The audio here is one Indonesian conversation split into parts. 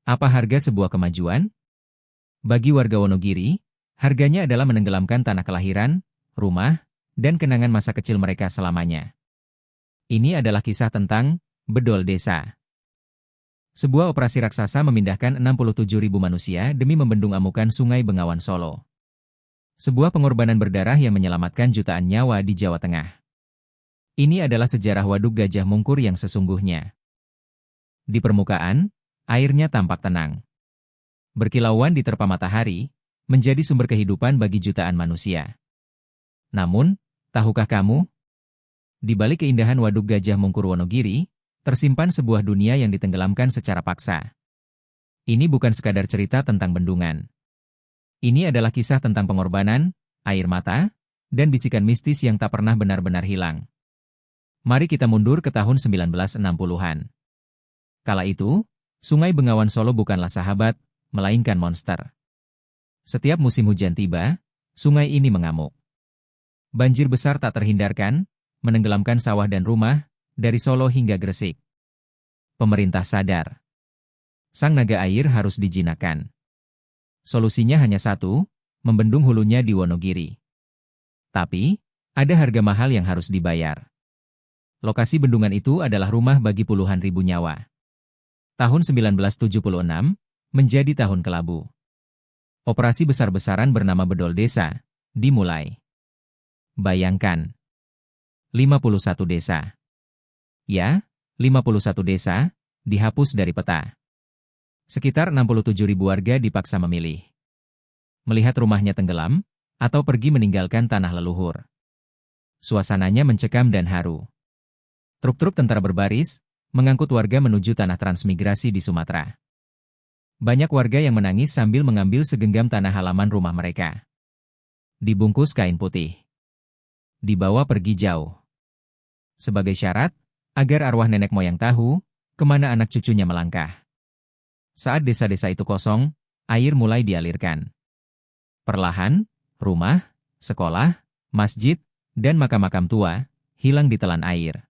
Apa harga sebuah kemajuan? Bagi warga Wonogiri, harganya adalah menenggelamkan tanah kelahiran, rumah, dan kenangan masa kecil mereka selamanya. Ini adalah kisah tentang Bedol Desa. Sebuah operasi raksasa memindahkan 67.000 manusia demi membendung amukan Sungai Bengawan Solo. Sebuah pengorbanan berdarah yang menyelamatkan jutaan nyawa di Jawa Tengah. Ini adalah sejarah Waduk Gajah Mungkur yang sesungguhnya. Di permukaan, airnya tampak tenang. Berkilauan diterpa matahari, menjadi sumber kehidupan bagi jutaan manusia. Namun, tahukah kamu? Di balik keindahan Waduk Gajah Mungkur Wonogiri, tersimpan sebuah dunia yang ditenggelamkan secara paksa. Ini bukan sekadar cerita tentang bendungan. Ini adalah kisah tentang pengorbanan, air mata, dan bisikan mistis yang tak pernah benar-benar hilang. Mari kita mundur ke tahun 1960-an. Kala itu, Sungai Bengawan Solo bukanlah sahabat, melainkan monster. Setiap musim hujan tiba, sungai ini mengamuk. Banjir besar tak terhindarkan, menenggelamkan sawah dan rumah, dari Solo hingga Gresik. Pemerintah sadar. Sang naga air harus dijinakkan. Solusinya hanya satu, membendung hulunya di Wonogiri. Tapi, ada harga mahal yang harus dibayar. Lokasi bendungan itu adalah rumah bagi puluhan ribu nyawa. Tahun 1976, menjadi tahun kelabu. Operasi besar-besaran bernama Bedol Desa, dimulai. Bayangkan. 51 desa. Ya, 51 desa, dihapus dari peta. Sekitar 67.000 warga dipaksa memilih. Melihat rumahnya tenggelam, atau pergi meninggalkan tanah leluhur. Suasananya mencekam dan haru. Truk-truk tentara berbaris, mengangkut warga menuju tanah transmigrasi di Sumatera. Banyak warga yang menangis sambil mengambil segenggam tanah halaman rumah mereka. Dibungkus kain putih. Dibawa pergi jauh. Sebagai syarat, agar arwah nenek moyang tahu, kemana anak cucunya melangkah. Saat desa-desa itu kosong, air mulai dialirkan. Perlahan, rumah, sekolah, masjid, dan makam-makam tua, hilang ditelan air.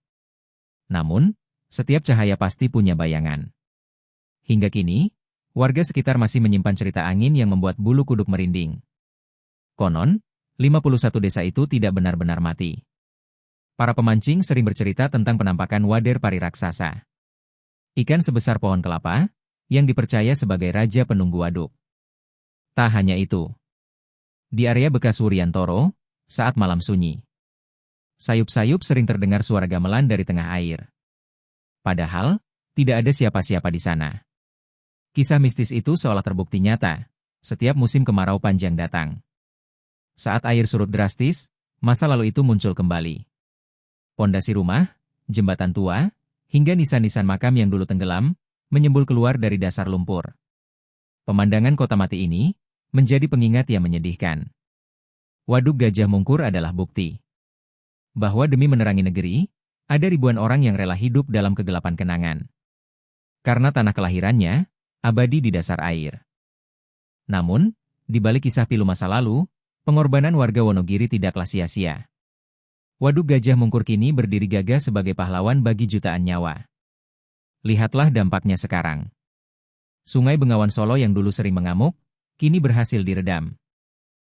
Namun, setiap cahaya pasti punya bayangan. Hingga kini, warga sekitar masih menyimpan cerita angin yang membuat bulu kuduk merinding. Konon, 51 desa itu tidak benar-benar mati. Para pemancing sering bercerita tentang penampakan wader pari raksasa. Ikan sebesar pohon kelapa, yang dipercaya sebagai raja penunggu waduk. Tak hanya itu. Di area bekas Wuryantoro, saat malam sunyi, sayup-sayup sering terdengar suara gamelan dari tengah air. Padahal, tidak ada siapa-siapa di sana. Kisah mistis itu seolah terbukti nyata, setiap musim kemarau panjang datang. Saat air surut drastis, masa lalu itu muncul kembali. Pondasi rumah, jembatan tua, hingga nisan-nisan makam yang dulu tenggelam, menyembul keluar dari dasar lumpur. Pemandangan kota mati ini, menjadi pengingat yang menyedihkan. Waduk Gajah Mungkur adalah bukti bahwa demi menerangi negeri, ada ribuan orang yang rela hidup dalam kegelapan kenangan. Karena tanah kelahirannya, abadi di dasar air. Namun, di balik kisah pilu masa lalu, pengorbanan warga Wonogiri tidaklah sia-sia. Waduk Gajah Mungkur kini berdiri gagah sebagai pahlawan bagi jutaan nyawa. Lihatlah dampaknya sekarang. Sungai Bengawan Solo yang dulu sering mengamuk, kini berhasil diredam.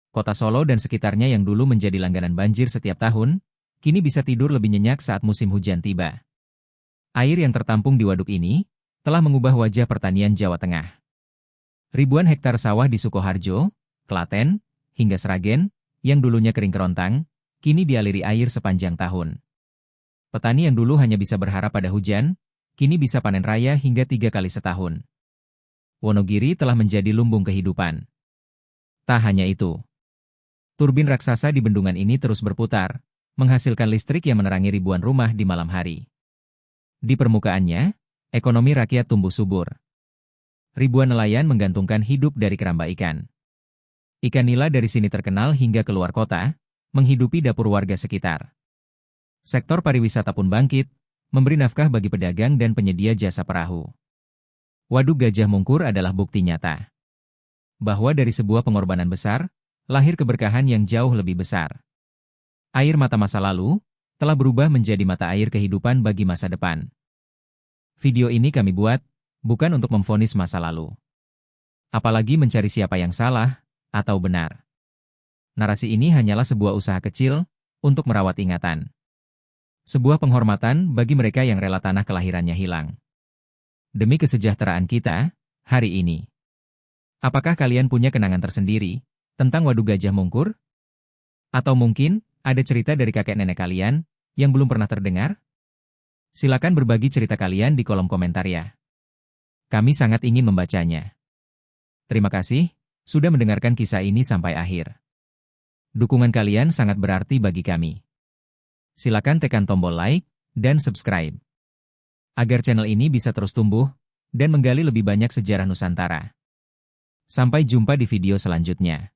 Kota Solo dan sekitarnya yang dulu menjadi langganan banjir setiap tahun, kini bisa tidur lebih nyenyak saat musim hujan tiba. Air yang tertampung di waduk ini, telah mengubah wajah pertanian Jawa Tengah. Ribuan hektar sawah di Sukoharjo, Klaten, hingga Sragen, yang dulunya kering kerontang, kini dialiri air sepanjang tahun. Petani yang dulu hanya bisa berharap pada hujan, kini bisa panen raya hingga 3 kali setahun. Wonogiri telah menjadi lumbung kehidupan. Tak hanya itu. Turbin raksasa di bendungan ini terus berputar, menghasilkan listrik yang menerangi ribuan rumah di malam hari. Di permukaannya, ekonomi rakyat tumbuh subur. Ribuan nelayan menggantungkan hidup dari keramba ikan. Ikan nila dari sini terkenal hingga keluar kota, menghidupi dapur warga sekitar. Sektor pariwisata pun bangkit, memberi nafkah bagi pedagang dan penyedia jasa perahu. Waduk Gajah Mungkur adalah bukti nyata bahwa dari sebuah pengorbanan besar, lahir keberkahan yang jauh lebih besar. Air mata masa lalu telah berubah menjadi mata air kehidupan bagi masa depan. Video ini kami buat bukan untuk memvonis masa lalu. Apalagi mencari siapa yang salah atau benar. Narasi ini hanyalah sebuah usaha kecil untuk merawat ingatan. Sebuah penghormatan bagi mereka yang rela tanah kelahirannya hilang. Demi kesejahteraan kita, hari ini. Apakah kalian punya kenangan tersendiri tentang Waduk Gajah Mungkur? Atau mungkin ada cerita dari kakek nenek kalian yang belum pernah terdengar? Silakan berbagi cerita kalian di kolom komentar ya. Kami sangat ingin membacanya. Terima kasih sudah mendengarkan kisah ini sampai akhir. Dukungan kalian sangat berarti bagi kami. Silakan tekan tombol like dan subscribe agar channel ini bisa terus tumbuh dan menggali lebih banyak sejarah Nusantara. Sampai jumpa di video selanjutnya.